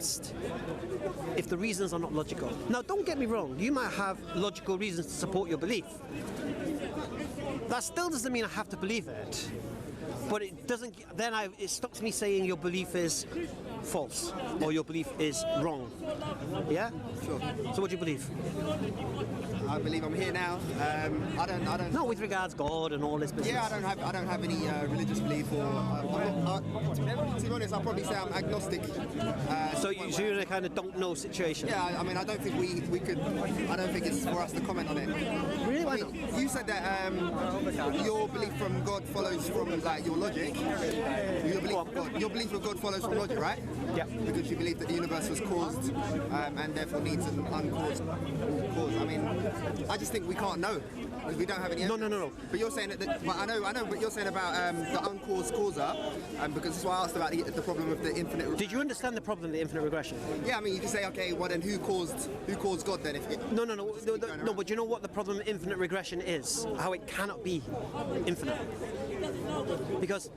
exist if the reasons are not logical. Now, don't get me wrong, you might have logical reasons to support your belief. That still doesn't mean I have to believe it. But it doesn't. Then it stops me saying your belief is false or your belief is wrong. Yeah. Sure. So what do you believe? I believe I'm here now. I don't. No, with regards God and all this business. Yeah, I don't have any religious belief, or to be honest, I'll probably say I'm agnostic. So you're in a kind of don't know situation. Yeah, I mean, I don't think we could. I don't think it's for us to comment on it. Really? Why not? You said that your belief from God follows from like your logic. Your belief of God follows from logic, right? Yeah. Because you believe that the universe was caused and therefore needs an uncaused cause. I mean, I just think we can't know. We don't have any evidence. No. But you're saying that. Well, I know. But you're saying about the uncaused causer, because that's why I asked about the problem of the infinite. Did you understand the problem of the infinite regression? Yeah, I mean, you can say, okay, well then who caused God then? No. But you know what the problem of infinite regression is? How it cannot be infinite. Because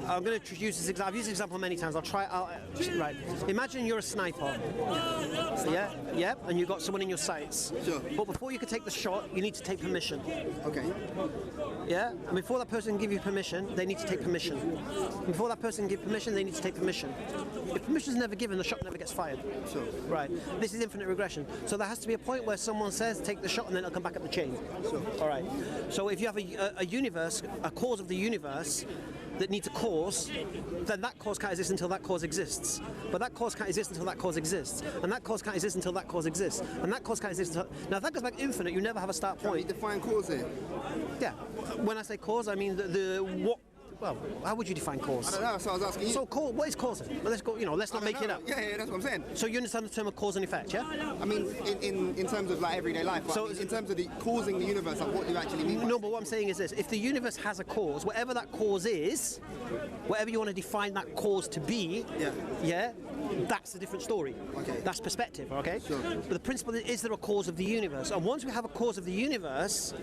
I'm going to use this example. I've used this example many times. Right. Imagine you're a sniper. Yeah, and you've got someone in your sights. Sure. But before you can take the shot, you need to take permission. Okay. Yeah, and before that person give you permission, they need to take permission. Before that person give permission, they need to take permission. If permission is never given, the shot never gets fired. Sure. Right. This is infinite regression. So there has to be a point where someone says, take the shot, and then it'll come back up the chain. Sure. All right. So if you have a universe, a cause of the universe that needs a cause, then that cause can't exist until that cause exists. But that cause can't exist until that cause exists. And that cause can't exist until that cause exists. And that cause can't exist until... Now, if that goes back infinite, you never have a start point. Can we define cause here? Yeah. When I say cause, I mean what... Well, how would you define cause? I don't know, so I was asking you. So, what is causing? Well, let's go. Let's not make it up. Yeah, that's what I'm saying. So you understand the term of cause and effect, yeah? I mean, in terms of like everyday life. So, in terms of the causing the universe, like, what do you actually mean? No, but what I'm saying is this: if the universe has a cause, whatever that cause is, whatever you want to define that cause to be, yeah, that's a different story. Okay. That's perspective. Okay. Sure. But the principle is there a cause of the universe, and once we have a cause of the universe.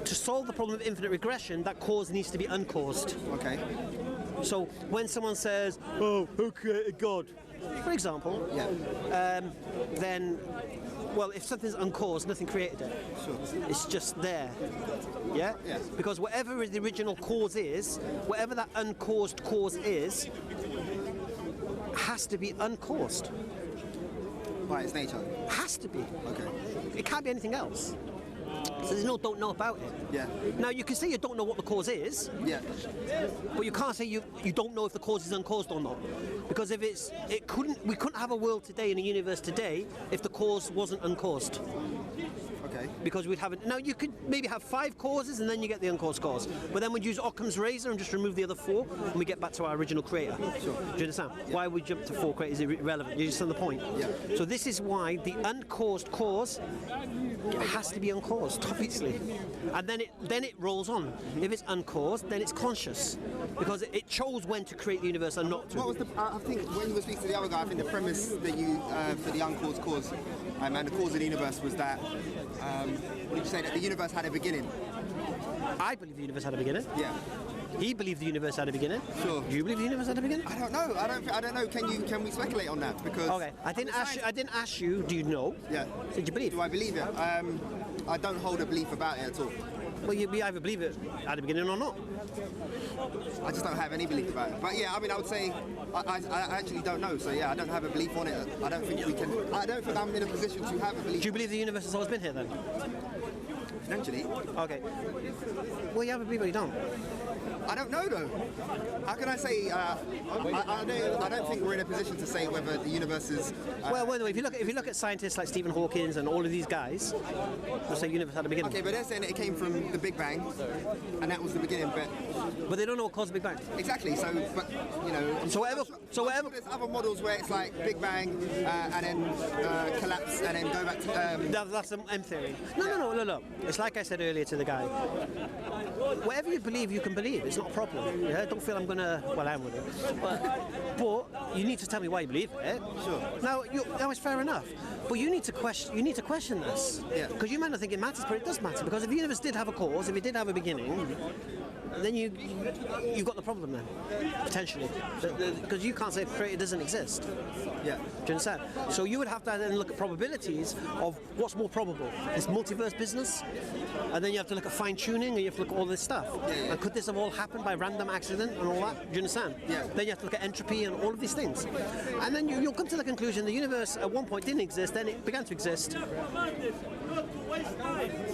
To solve the problem of infinite regression, that cause needs to be uncaused. Okay. So when someone says, "Oh, who created God?" for example, then, well, if something's uncaused, nothing created it. Sure. It's just there. Yeah. Yes. Because whatever the original cause is, whatever that uncaused cause is, has to be uncaused. By its nature. Has to be. Okay. It can't be anything else. So there's no don't know about it. Yeah. Now you can say you don't know what the cause is. Yeah. But you can't say you don't know if the cause is uncaused or not. Because if we couldn't have a world today and a universe today if the cause wasn't uncaused. Okay. Because we'd have it. Now you could maybe have 5 causes and then you get the uncaused cause. But then we'd use Occam's razor and just remove the other 4 and we get back to our original creator. Sure. Do you understand? Yeah. Why would we jump to 4 creators? Is irrelevant. You understand the point? Yeah. So this is why the uncaused cause has to be uncaused, obviously. And then it rolls on. If it's uncaused, then it's conscious. Because it chose when to create the universe and not to. What was I think when you were speaking to the other guy, I think the premise that you for the uncaused cause and the cause of the universe was that what did you say, that the universe had a beginning? I believe the universe had a beginning. Yeah. He believed the universe had a beginning. Sure. Do you believe the universe had a beginning? I don't know. I don't know. Can we speculate on that? Because okay, I didn't ask you. Do you know? Yeah. Did you believe? Do I believe it? I don't hold a belief about it at all. Well, you either believe it at the beginning or not. I just don't have any belief about it. But yeah, I mean, I would say I actually don't know. So yeah, I don't have a belief on it. I don't think we can. I don't think I'm in a position to have a belief. Do you believe the universe has always been here then? Potentially. Okay. Well, you have a belief, but you don't. I don't know though. How can I say? I don't think we're in a position to say whether the universe is. Well, if you look at scientists like Stephen Hawking and all of these guys, they'll say the universe had a beginning. Okay, but they're saying that it came from the Big Bang, and that was the beginning. But they don't know what caused the Big Bang. Exactly. So, but you know. So whatever. There's other models where it's like Big Bang and then collapse and then go back to. That's M theory. No. It's like I said earlier to the guy. Whatever you believe, you can believe. It's not a problem. Yeah, don't feel I'm gonna. Well, I am with it, but you need to tell me why you believe it. Sure. Now, it's fair enough. But you need to question. You need to question this. Yeah. Because you might not think it matters, but it does matter. Because if the universe did have a cause, if it did have a beginning, then you've got the problem then, potentially, because you can't say the creator doesn't exist. Yeah. Do you understand? So you would have to then look at probabilities of what's more probable. This multiverse business, and then you have to look at fine tuning, and you have to look at all this stuff. Yeah. And could this have all happened by random accident and all that? Do you understand? Yeah. Then you have to look at entropy and all of these things, and then you'll come to the conclusion the universe at one point didn't exist, then it began to exist.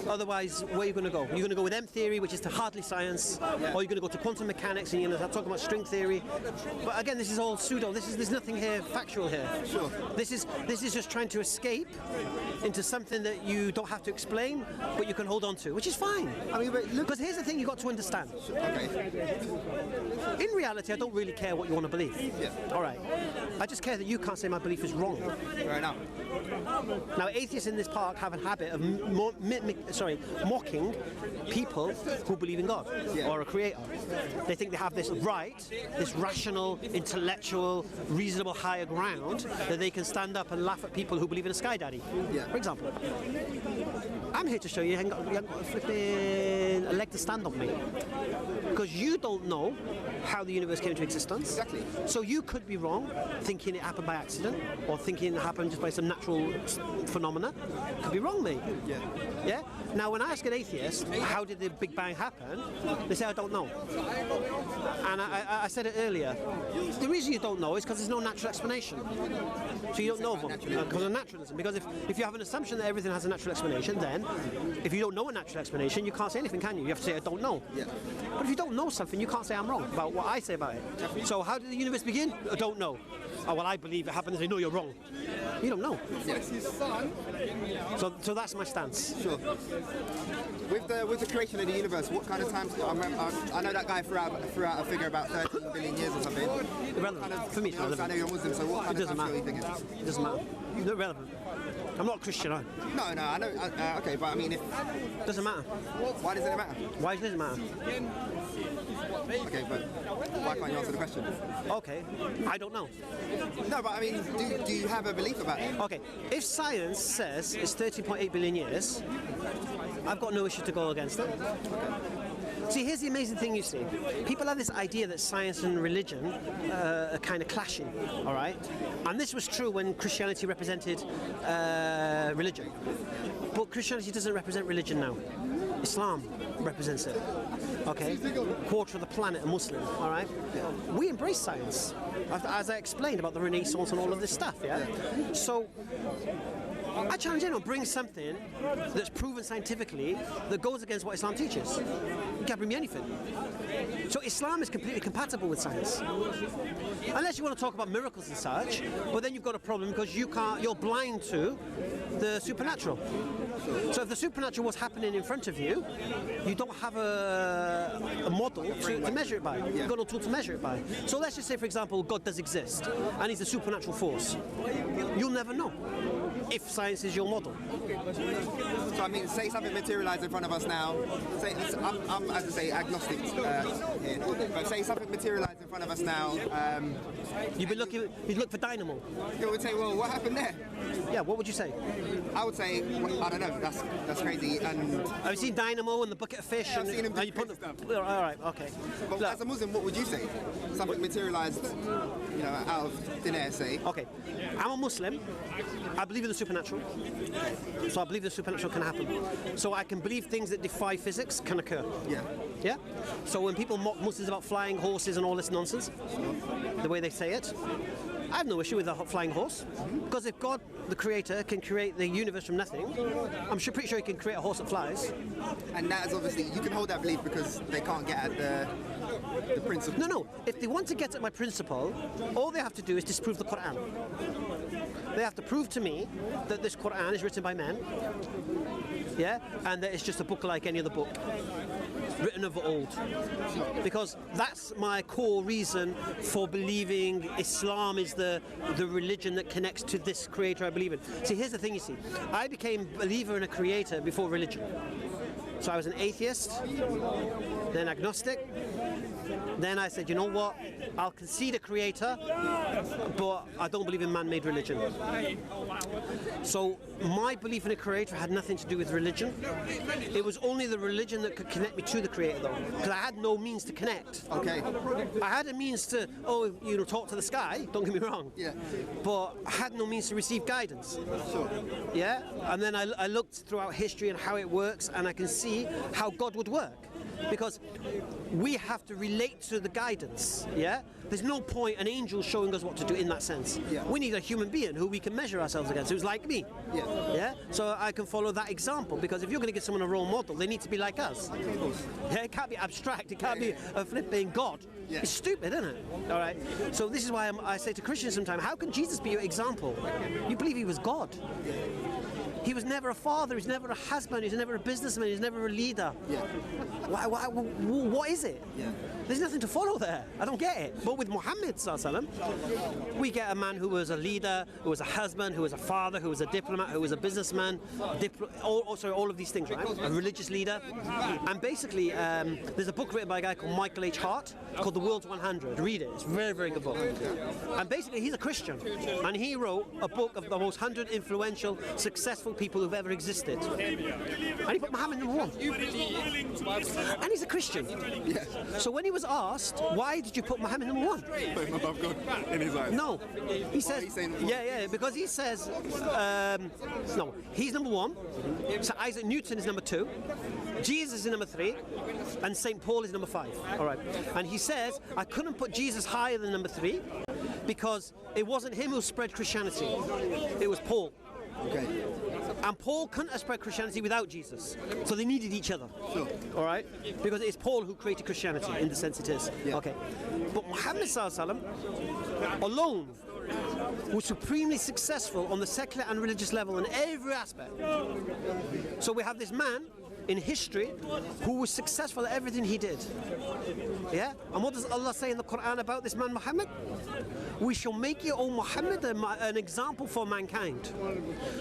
Otherwise, where are you going to go? You're going to go with M theory, which is to hardly science, or you're going to go to quantum mechanics and you're going to talk about string theory. But again, this is all pseudo. There's nothing here factual here. Sure. This is just trying to escape into something that you don't have to explain, but you can hold on to, which is fine. I mean, but look. Because here's the thing you got to understand. Okay. In reality, I don't really care what you want to believe. Yeah. All right. I just care that you can't say my belief is wrong. Right now. Now, atheists in this park have a habit of mocking people who believe in God or a creator. They think they have this right, this rational, intellectual, reasonable higher ground that they can stand up and laugh at people who believe in a sky daddy. Yeah. For example, I'm here to show you haven't got a flipping a leg to stand on me. Because you don't know how the universe came into existence. Exactly. So you could be wrong, thinking it happened by accident, or thinking it happened just by some natural phenomena. Could be wrong, mate. Yeah. Yeah? Now, when I ask an atheist, how did the Big Bang happen? They say, I don't know. And I said it earlier. The reason you don't know is because there's no natural explanation. So you don't know them. Because of naturalism. Because if you have an assumption that everything has a natural explanation, then if you don't know a natural explanation, you can't say anything, can you? You have to say, I don't know. Yeah. But if you don't know something, you can't say I'm wrong about what I say about it. So how did the universe begin? I don't know. Oh, well, I believe it happened. They say, no, you're wrong. You don't know. Yeah. So that's my stance. Sure. With the creation of the universe, what kind of time? I know that guy threw out a figure about 13 billion years or something. Irrelevant. For me, it's I know irrelevant. you're Muslim, so what kind of time are you thinking? It doesn't matter. It's irrelevant. I'm not a Christian, are I? No, I know. Okay, but I mean, Doesn't matter. Why doesn't it matter? Why does it matter? Okay, but why can't you answer the question? Okay, I don't know. No, but I mean, do you have a belief about it? Okay, if science says it's 13.8 billion years, I've got no issue to go against it. See, here's the amazing thing you see. People have this idea that science and religion are kind of clashing, all right? And this was true when Christianity represented religion. But Christianity doesn't represent religion now. Islam represents it. Okay? Quarter of the planet are Muslim, all right? We embrace science, as I explained about the Renaissance and all of this stuff, yeah? So I challenge anyone, bring something that's proven scientifically that goes against what Islam teaches. You can't bring me anything. So Islam is completely compatible with science. Unless you want to talk about miracles and such, but then you've got a problem because you're blind to the supernatural. So if the supernatural was happening in front of you, you don't have a model to measure it by. You've got no tool to measure it by. So let's just say, for example, God does exist, and he's a supernatural force. You'll never know if science is your model. So I mean, say something materialized in front of us now. Say, I'm as I say, agnostic here, but say something materialized in front of us now. You'd look for dynamo. You would say, well, what happened there? Yeah, what would you say? I would say, I don't know. That's crazy. And have you seen Dynamo and the bucket of fish? Yeah, I've seen him do you put crazy stuff. All right, okay. But Look, as a Muslim, what would you say? Something materialized, out of thin air, say. Okay, I'm a Muslim. I believe in the supernatural. So I believe the supernatural can happen. So I can believe things that defy physics can occur. Yeah. Yeah? So when people mock Muslims about flying horses and all this nonsense, the way they say it, I have no issue with a flying horse. Because if God, the creator, can create the universe from nothing, I'm pretty sure he can create a horse that flies. And that is obviously, you can hold that belief because they can't get at the principle. No. If they want to get at my principle, all they have to do is disprove the Quran. They have to prove to me that this Quran is written by men, yeah, and that it's just a book like any other book, written of old. Because that's my core reason for believing Islam is the religion that connects to this creator I believe in. See, here's the thing you see. I became a believer in a creator before religion. So I was an atheist, then agnostic. Then I said, you know what? I'll concede a creator, but I don't believe in man-made religion. So my belief in a creator had nothing to do with religion. It was only the religion that could connect me to the creator, though, because I had no means to connect. Okay. I had a means to, talk to the sky, don't get me wrong. Yeah. But I had no means to receive guidance. Sure. Yeah? And then I looked throughout history and how it works, and I can see how God would work. Because we have to relate to the guidance, yeah? There's no point an angel showing us what to do in that sense. Yeah. We need a human being who we can measure ourselves against, who's like me. Yeah. Yeah? So I can follow that example, because if you're going to give someone a role model, they need to be like us. Of course. Yeah, it can't be abstract, it can't be a flipping God. Yeah. It's stupid, isn't it? All right. So this is why I say to Christians sometimes, how can Jesus be your example? You believe he was God. He was never a father, he's never a husband, he's never a businessman, he's never a leader. Yeah. What is it? Yeah. There's nothing to follow there. I don't get it. But with Muhammad ﷺ, we get a man who was a leader, who was a husband, who was a father, who was a diplomat, who was a businessman, all of these things, right? A religious leader. And basically, there's a book written by a guy called Michael H. Hart called The World's 100. Read it. It's a very, very good book. And basically, he's a Christian. And he wrote a book of the most 100 influential, successful people who've ever existed. And he put Muhammad number 1. And he's a Christian. Yeah. So when he was asked, why did you put Muhammad number 1? Put him above God in his eyes. No. He says, because he says, no, he's number 1. So Isaac Newton is number 2. Jesus is number 3. And St. Paul is number 5. All right. And he says, I couldn't put Jesus higher than number 3 because it wasn't him who spread Christianity. It was Paul. Okay. And Paul couldn't have spread Christianity without Jesus. So they needed each other. Sure. All right? Because it's Paul who created Christianity, in the sense it is. Yeah. Okay. But Muhammad ﷺ alone was supremely successful on the secular and religious level in every aspect. So we have this man in history who was successful at everything he did. Yeah? And what does Allah say in the Quran about this man Muhammad? We shall make you, O Muhammad, an example for mankind.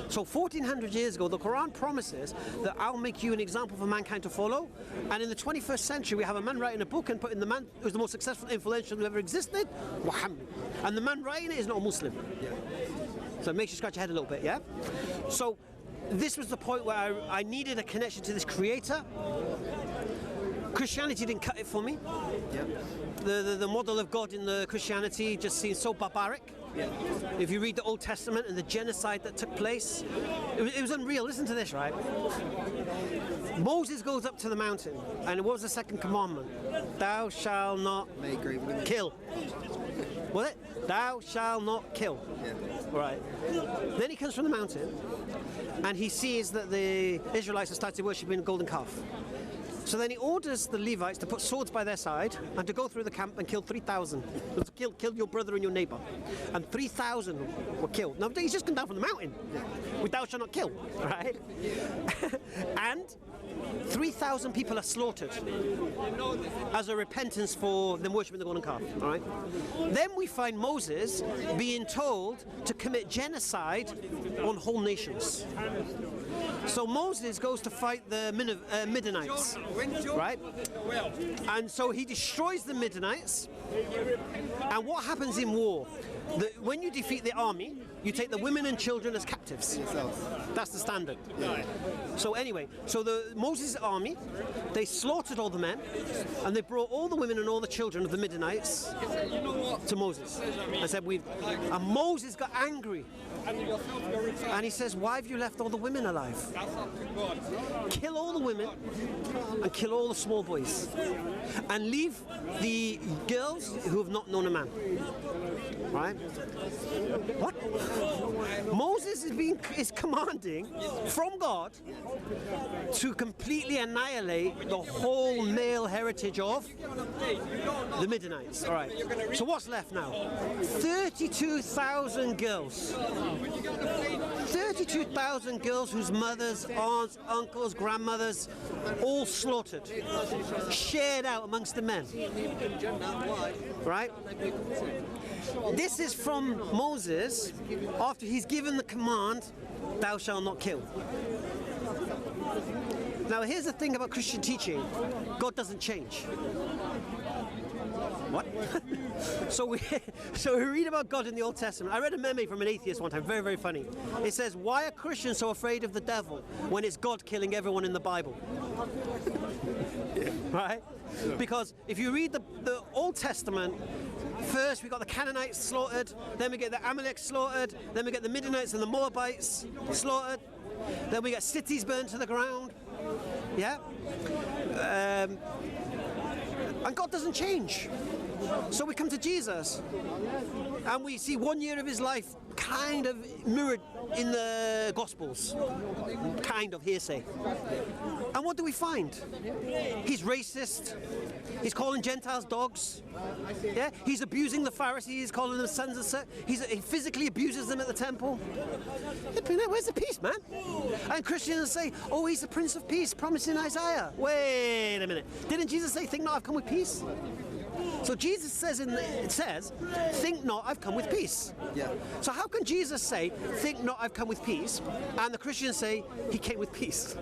So 1400 years ago, the Quran promises that I'll make you an example for mankind to follow. And in the 21st century, we have a man writing a book and putting the man who's the most successful, influential who ever existed, Muhammad. And the man writing it is not a Muslim. Yeah. So it makes you scratch your head a little bit, yeah? So this was the point where I needed a connection to this creator. Christianity didn't cut it for me. Yep. The model of God in the Christianity just seems so barbaric. Yeah. If you read the Old Testament and the genocide that took place, it was unreal. Listen to this, right? Moses goes up to the mountain, and what was the second commandment? Thou shalt not kill. Was it? Thou shalt not kill. Yeah. Right. Then he comes from the mountain, and he sees that the Israelites have started worshipping a golden calf. So then he orders the Levites to put swords by their side and to go through the camp and kill 3,000. Kill your brother and your neighbor. And 3,000 were killed. Now he's just come down from the mountain with thou shalt not kill, right? And 3,000 people are slaughtered as a repentance for them worshipping the golden calf, all right? Then we find Moses being told to commit genocide on whole nations. So Moses goes to fight the Midianites, right? And so he destroys the Midianites. And what happens in war? When you defeat the army, you take the women and children as captives. That's the standard. Yeah. So anyway, so the Moses' army, they slaughtered all the men, and they brought all the women and all the children of the Midianites to Moses. And said, and Moses got angry. And he says, why have you left all the women alive? Kill all the women and kill all the small boys. And leave the girls who have not known a man. Right? What? Moses is commanding from God to completely annihilate the whole male heritage of the Midianites. All right. So what's left now? 32,000 girls. 32,000 girls whose mothers, aunts, uncles, grandmothers, all slaughtered, shared out amongst the men. Right? This is from Moses after he's given the command, thou shalt not kill. Now here's the thing about Christian teaching. God doesn't change. What? so we read about God in the Old Testament. I read a meme from an atheist one time, very, very funny. It says, why are Christians so afraid of the devil when it's God killing everyone in the Bible? Right? Because if you read the Old Testament, first we got the Canaanites slaughtered, then we get the Amaleks slaughtered, then we get the Midianites and the Moabites slaughtered, then we get cities burned to the ground. Yeah? And God doesn't change. So we come to Jesus and we see 1 year of his life kind of mirrored in the Gospels, kind of hearsay. And what do we find? He's racist. He's calling Gentiles dogs. Yeah, he's abusing the Pharisees, calling them sons of Satan. He physically abuses them at the temple. Where's the peace, man? And Christians say, oh, he's the Prince of Peace, promised in Isaiah. Wait a minute. Didn't Jesus say, think not, I've come with peace? So Jesus says, it says, think not, I've come with peace. Yeah. So how can Jesus say, think not, I've come with peace, and the Christians say, he came with peace?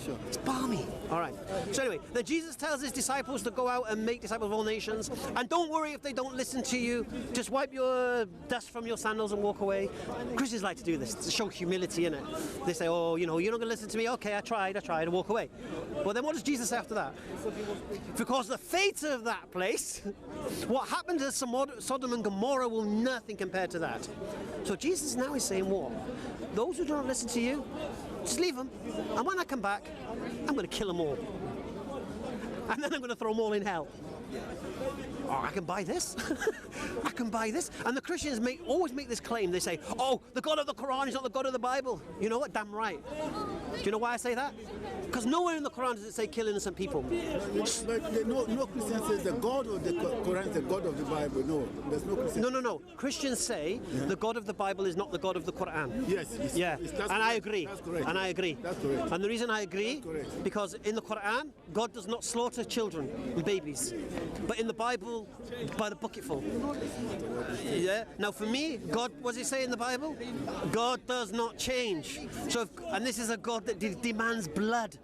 Sure. It's balmy. All right. So anyway, then Jesus tells his disciples to go out and make disciples of all nations, and don't worry if they don't listen to you. Just wipe your dust from your sandals and walk away. Christians like to do this to show humility, innit? They say, oh, you're not going to listen to me. Okay, I tried, and walk away. But then what does Jesus say after that? Because the fate of that place, what happened to Sodom and Gomorrah will nothing compare to that. So Jesus now is saying what? Those who don't listen to you, just leave them. And when I come back, I'm going to kill them all. And then I'm going to throw them all in hell. Oh, I can buy this. I can buy this. And the Christians always make this claim. They say, oh, the God of the Quran is not the God of the Bible. You know what? Damn right. Do you know why I say that? Because nowhere in the Quran does it say kill innocent people. But no Christian says the God of the Quran is the God of the Bible. No, there's no Christian. No. Christians say the God of the Bible is not the God of the Quran. Yes. Yeah, and I agree. That's correct. And I agree. That's correct. And the reason I agree, because in the Quran, God does not slaughter children and babies. But in the Bible, by the bucketful. Yeah. Now for me, God, what does he say in the Bible? God does not change. So, and this is a God that demands blood.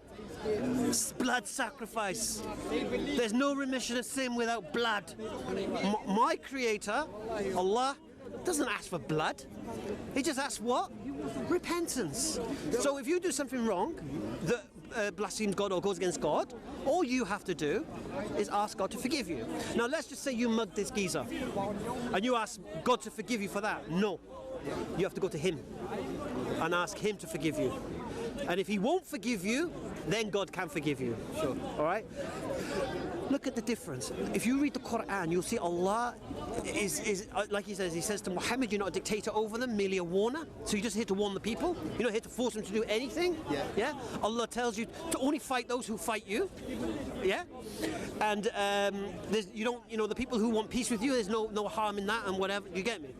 Blood sacrifice. There's no remission of sin without blood. My Creator, Allah, doesn't ask for blood. He just asks what? Repentance. So if you do something wrong that blasphemes God or goes against God, all you have to do is ask God to forgive you. Now let's just say you mugged this geezer and you ask God to forgive you for that. No. You have to go to him and ask him to forgive you. And if he won't forgive you, then God can forgive you. Sure. All right? Look at the difference. If you read the Quran, you'll see Allah is like he says to Muhammad, you're not a dictator over them, merely a warner. So you're just here to warn the people. You're not here to force them to do anything. Yeah. Allah tells you to only fight those who fight you. Yeah. And the people who want peace with you, there's no harm in that and whatever. You get me?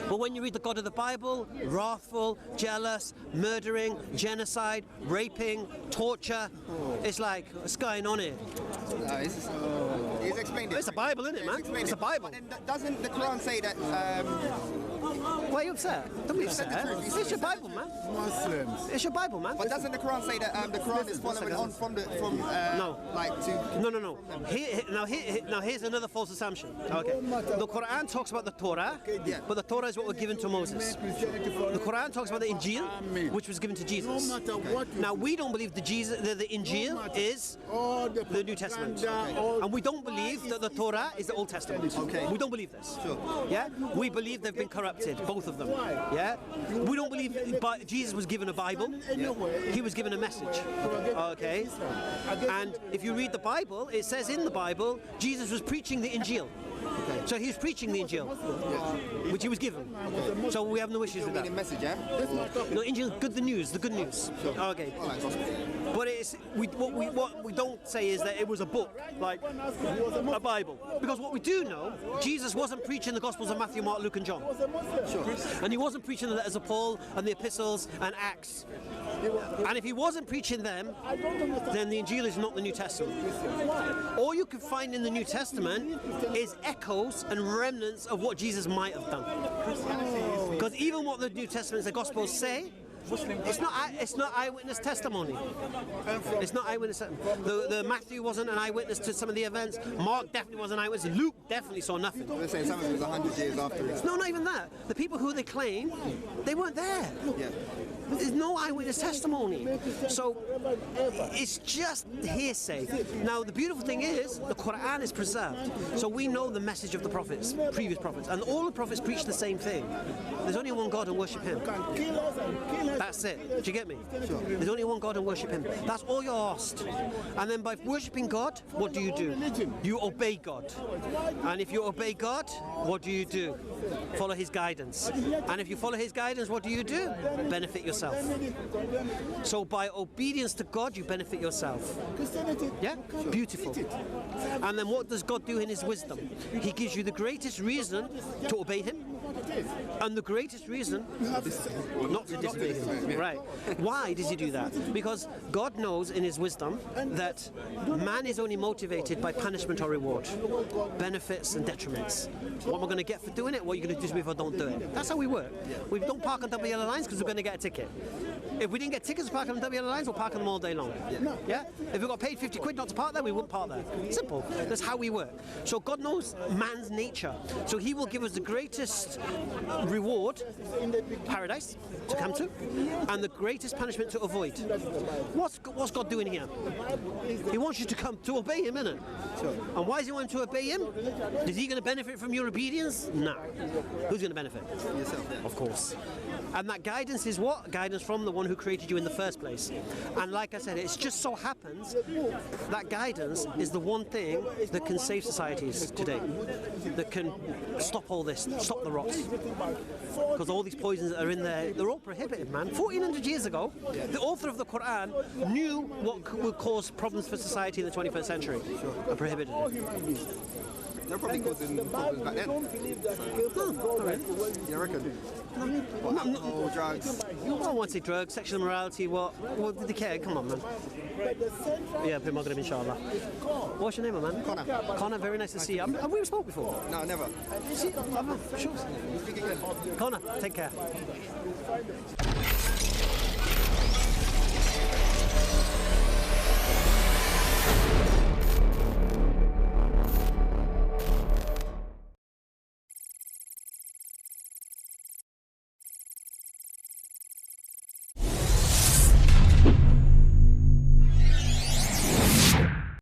But when you read the God of the Bible, wrathful, jealous, murdering, genocide, raping, torture, it's like, what's going on here? He's explained it. It's a Bible, isn't it, man? It's a Bible. But then doesn't the Quran say that... Why are you upset? Don't be upset. It's your Bible, man. Muslims. It's your Bible, man. But doesn't the Quran say that the Quran is following on from No. like to... No. Now here's another false assumption. Okay. The Quran talks about the Torah, but the Torah is what was given to Moses. The Quran talks about the Injil, which was given to Jesus. Now we don't believe the Injil is the New Testament, and we don't believe that the Torah is the Old Testament. Okay. We don't believe this. Sure. Yeah. We believe they've been corrupted, both of them. Yeah. We don't believe Jesus was given a Bible. He was given a message. Okay. And if you read the Bible, it says in the Bible Jesus was preaching the Injil. So he was preaching the Injil, which he was given. So we have no issues with that. Message, yeah? No, Injil, the good news. Okay. But what we don't say is that it was a book, like a Bible. Because what we do know, Jesus wasn't preaching the Gospels of Matthew, Mark, Luke and John. Sure. And he wasn't preaching the letters of Paul and the epistles and Acts. And if he wasn't preaching them, then the Injil is not the New Testament. All you can find in the New Testament is echoes and remnants of what Jesus might have done. Because even what the New Testament, the Gospels say, It's not eyewitness testimony. It's not eyewitness. The Matthew wasn't an eyewitness to some of the events. Mark definitely wasn't an eyewitness. Luke definitely saw nothing. They're saying some of it was 100 years after it. No, not even that. The people who they claim, they weren't there. Yeah. There's no eyewitness testimony. So it's just hearsay. Now, the beautiful thing is, the Quran is preserved. So we know the message of the prophets, previous prophets. And all the prophets preach the same thing. There's only one God and worship Him. That's it. Do you get me? Sure. There's only one God and worship Him. That's all you're asked. And then by worshipping God, what do? You obey God. And if you obey God, what do? Follow His guidance. And if you follow His guidance, what do? Benefit yourself. So by obedience to God, you benefit yourself. Yeah? Beautiful. And then what does God do in His wisdom? He gives you the greatest reason to obey Him and the greatest reason not to disobey Him. Right. Why does He do that? Because God knows in His wisdom that man is only motivated by punishment or reward, benefits and detriments. What am I going to get for doing it? What are you going to do to me if I don't do it? That's how we work. We don't park on double yellow lines because we're going to get a ticket. If we didn't get tickets to park on double yellow lines, we'll park on them all day long. Yeah? If we got paid 50 quid not to park there, we wouldn't park there. Simple. That's how we work. So God knows man's nature. So He will give us the greatest reward, paradise, to come to, and the greatest punishment to avoid. What's God doing here? He wants you to come to obey Him, innit? And why does He want you to obey Him? Is He going to benefit from your obedience? No. Who's going to benefit? Yourself, yeah. Of course. And that guidance is what? Guidance from the one who created you in the first place. And like I said, it just so happens that guidance is the one thing that can save societies today, that can stop all this, stop the rots. Because all these poisons that are in there, they're all prohibited, man. 1400 years ago, the author of the Quran knew what would cause problems for society in the 21st century and prohibited it. They're probably causing problems back then. You reckon? Alcohol, drugs. I don't want to say drugs, sexual immorality, what did they care? Come on, man. Yeah, Maghrib, inshallah. What's your name, man? Connor. Connor, very nice to see you. Have we spoke before? No, never. See, sure. Speak again. Connor, take care.